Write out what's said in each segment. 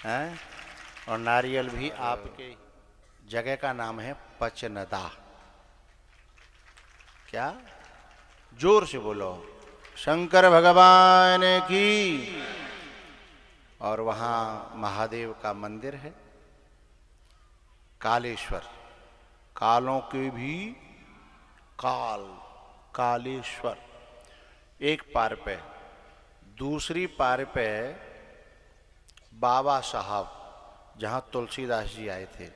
हैं? और नारियल भी आपके जगह का नाम है पचनदा। क्या? जोर से बोलो, शंकर भगवान की। और वहां महादेव का मंदिर है, कालेश्वर, कालों के भी काल, कालेश्वर। एक पार पे, दूसरी पार पे बाबा साहब, जहां तुलसीदास जी आए थे,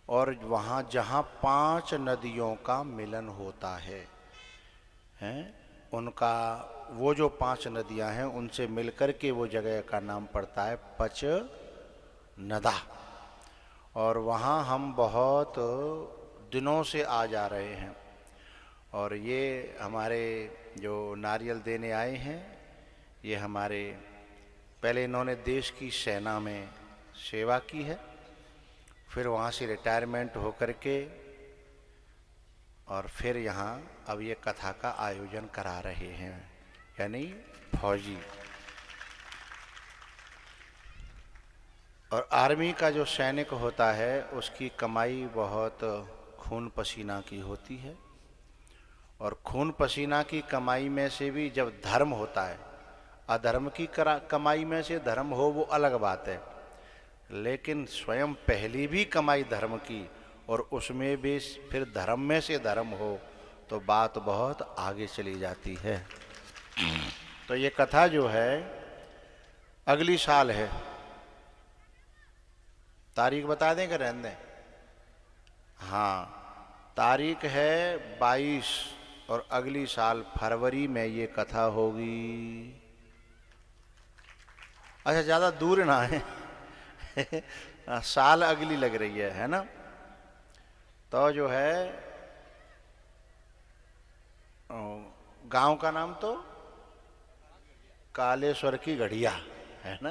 और वहां जहां 5 नदियों का मिलन होता है, हैं? उनका वो जो 5 नदियां हैं उनसे मिलकर के वो जगह का नाम पड़ता है पचनदा। और वहाँ हम बहुत दिनों से आ जा रहे हैं। और ये हमारे जो नारियल देने आए हैं, ये हमारे पहले इन्होंने देश की सेना में सेवा की है, फिर वहाँ से रिटायरमेंट होकर के और फिर यहाँ अब ये कथा का आयोजन करा रहे हैं, यानी फौजी। और आर्मी का जो सैनिक होता है उसकी कमाई बहुत खून पसीना की होती है। और खून पसीना की कमाई में से भी जब धर्म होता है, अधर्म की कमाई में से धर्म हो वो अलग बात है, लेकिन स्वयं पहली भी कमाई धर्म की और उसमें भी फिर धर्म में से धर्म हो तो बात बहुत आगे चली जाती है। तो ये कथा जो है अगली साल है। तारीख बता दें कि रहने दें? हाँ, तारीख है 22 और अगली साल फरवरी में ये कथा होगी। अच्छा, ज़्यादा दूर ना है साल अगली लग रही है ना? तो जो है गांव का नाम तो कालेश्वर की गढ़िया है ना,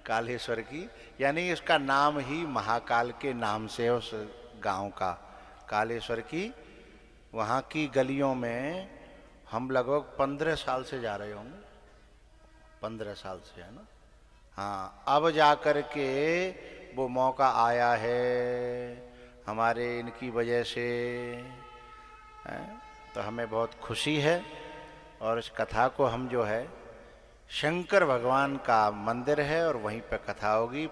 कालेश्वर की, यानी इसका नाम ही महाकाल के नाम से उस गांव का, कालेश्वर की। वहाँ की गलियों में हम लगभग 15 साल से जा रहे होंगे, 15 साल से, है ना? हाँ, अब जा कर के वो मौका आया है हमारे इनकी वजह से, तो हमें बहुत खुशी है। और इस कथा को हम जो है, शंकर भगवान का मंदिर है और वहीं पे कथा होगी,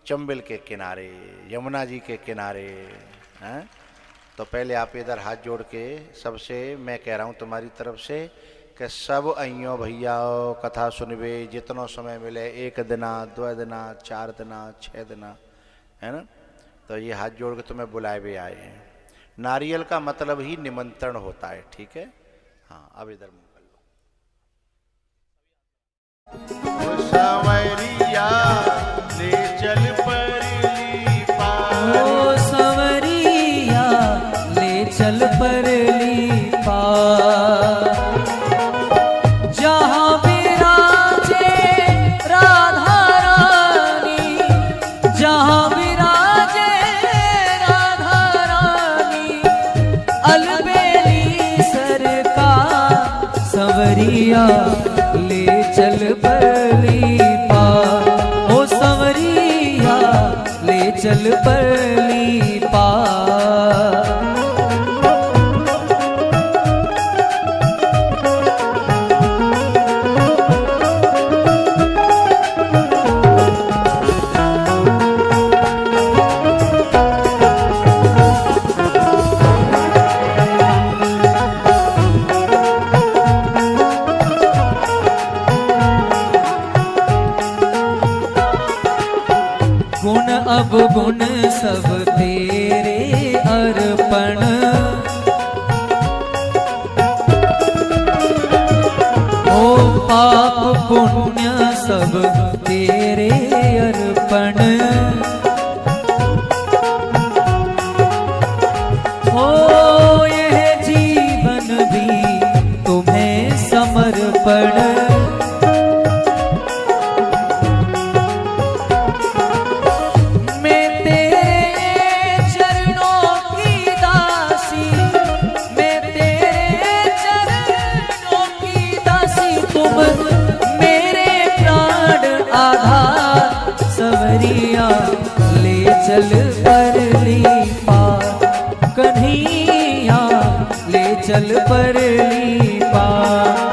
चंबल के किनारे, यमुना जी के किनारे, हैं? तो पहले आप इधर हाथ जोड़ के सबसे मैं कह रहा हूँ तुम्हारी तरफ से कि सब आइयो भैया कथा सुनवे, जितना समय मिले, 1 दिना, 2 दिना, 4 दिना, 6 दिना, है ना? तो ये हाथ जोड़ के तुम्हें बुलाए भी आए हैं। नारियल का मतलब ही निमंत्रण होता है, ठीक है? हाँ, अब इधर मुँह कर लो। संवरिया ले चल परली पार, ओ संवरिया ले चल परली पार, जहाँ विराजे राधा रानी, जहाँ विराजे राधा रानी, अलबेली सरकार संवरिया ले चल परली पार, ओ संवरिया ले चल परली पार। अब गुण सब तेरे अर्पण, ओ पाप पुण्य सब तेरे अर्पण, ओ यह जीवन भी तुम्हें समर्पण, कन्हैया ले चल परली पार, कन्हैया ले चल परली पार।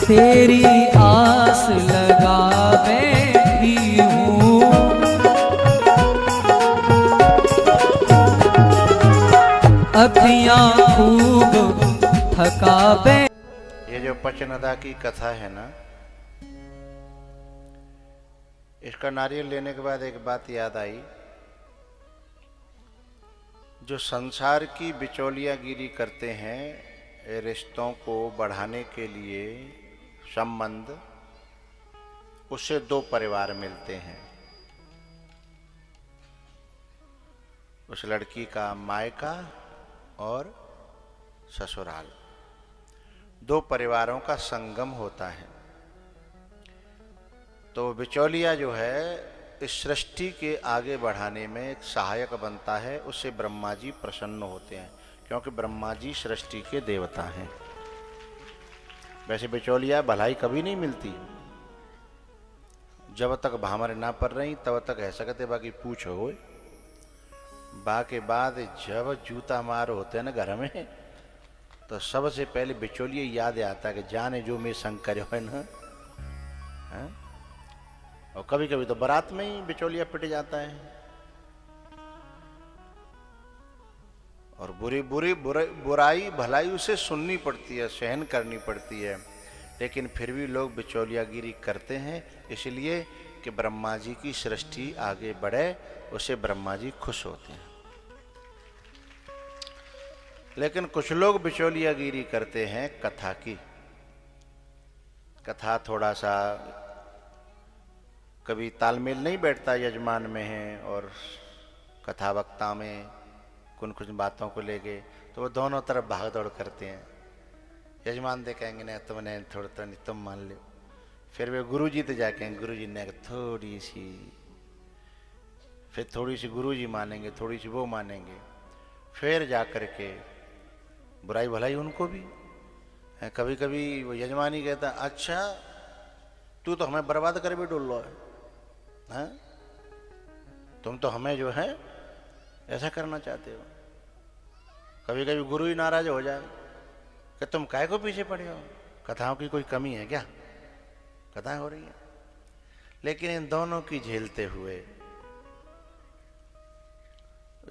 तेरी आस लगा बैठी हूँ, अखियाँ खूब थका बै। ये जो पचनदा की कथा है ना, इसका नारियल लेने के बाद एक बात याद आई। जो संसार की बिचौलियागिरी करते हैं रिश्तों को बढ़ाने के लिए, संबंध, उससे दो परिवार मिलते हैं। उस लड़की का मायका और ससुराल, दो परिवारों का संगम होता है। तो बिचौलिया जो है इस सृष्टि के आगे बढ़ाने में एक सहायक बनता है। उससे ब्रह्मा जी प्रसन्न होते हैं, क्योंकि ब्रह्मा जी सृष्टि के देवता हैं। वैसे बिचौलिया भलाई कभी नहीं मिलती, जब तक भामर ना पर रही तब तक है सकते, बाकी पूछो हो बाके बाद जब जूता मार होते हैं ना घर में, तो सबसे पहले बिचौलिया याद आता है कि जाने जो मैं शंकर है ना। है? और कभी कभी तो बारात में ही बिचौलिया पिट जाता है। और बुराई भलाई उसे सुननी पड़ती है, सहन करनी पड़ती है, लेकिन फिर भी लोग बिचौलियागिरी करते हैं, इसलिए कि ब्रह्मा जी की सृष्टि आगे बढ़े, उसे ब्रह्मा जी खुश होते हैं। लेकिन कुछ लोग बिचौलियागिरी करते हैं कथा की। कथा थोड़ा सा कभी तालमेल नहीं बैठता यजमान में है और कथा वक्ता में, कुछ बातों को लेके तो वो दोनों तरफ भाग दौड़ करते हैं। यजमान दे कहेंगे नहीं तुमने थोड़ा तो नहीं, तुम मान लो। फिर वे गुरुजी तो जाके गुरुजी ने थोड़ी सी, फिर थोड़ी सी गुरुजी मानेंगे, थोड़ी सी वो मानेंगे, फिर जा कर के बुराई भलाई उनको भी। कभी कभी वो यजमान ही कहता अच्छा तू तो हमें बर्बाद कर भी डोल लो है, तुम तो हमें जो है ऐसा करना चाहते हो। कभी कभी गुरु ही नाराज हो जाए कि तुम काय को पीछे पड़े हो, कथाओं की कोई कमी है क्या, कथाएं हो रही हैं। लेकिन इन दोनों की झेलते हुए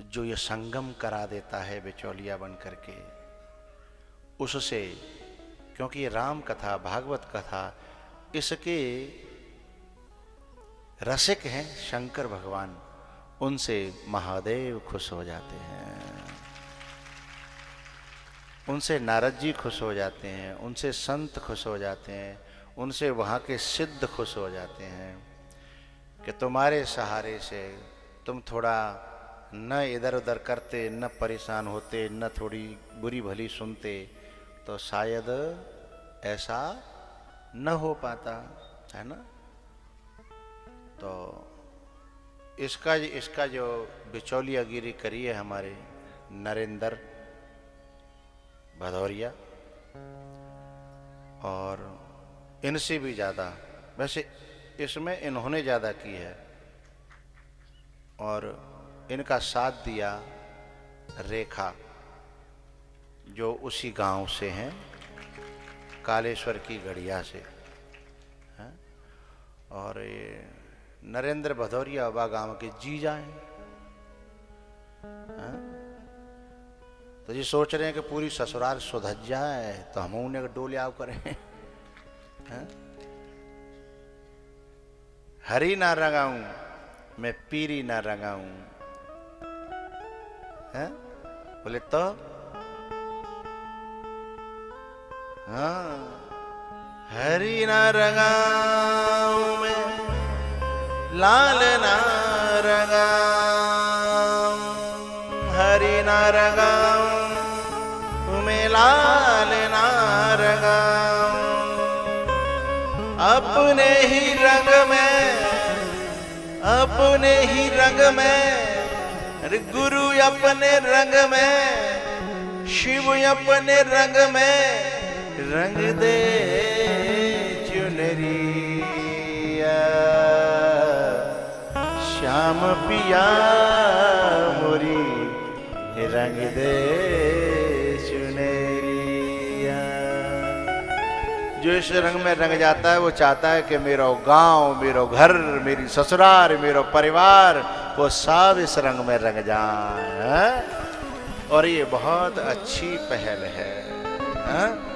जो ये संगम करा देता है बिचौलिया बन करके, उससे, क्योंकि ये राम कथा, भागवत कथा, इसके रसिक हैं शंकर भगवान, उनसे महादेव खुश हो जाते हैं, उनसे नारद जी खुश हो जाते हैं, उनसे संत खुश हो जाते हैं, उनसे वहाँ के सिद्ध खुश हो जाते हैं कि तुम्हारे सहारे से तुम थोड़ा न इधर उधर करते, न परेशान होते, न थोड़ी बुरी भली सुनते, तो शायद ऐसा न हो पाता, है ना। तो इसका जो बिचौलियागिरी करी है हमारे नरेंद्र भदौरिया, और इनसे भी ज़्यादा, वैसे इसमें इन्होंने ज़्यादा की है, और इनका साथ दिया रेखा, जो उसी गांव से हैं, कालेश्वर की गढ़िया से हैं। और ये नरेंद्र भदौरिया वा गांव के जीजा हैं। तो जी सोच रहे हैं कि पूरी ससुराल सुधज जाए तो हम उन्हें डोले आओ करें। हरी ना रंगाऊं मैं पीरी ना रंगाऊं, बोले तो हाँ, हरी ना रंगाऊं मैं लाल ना रंगाऊं, हरि ना रंगाऊं, मैं लाल ना रंगाऊं। अपने ही रंग में, अपने ही रंग में, अरे गुरु अपने रंग में, शिव अपने रंग में, रंग दे चुनरिया। श्याम पिया मोरी रंग दे चुनरिया। जो इस रंग में रंग जाता है वो चाहता है कि मेरा गांव, मेरा घर, मेरी ससुराल, मेरा परिवार वो सब इस रंग में रंग जाए। और ये बहुत अच्छी पहल है।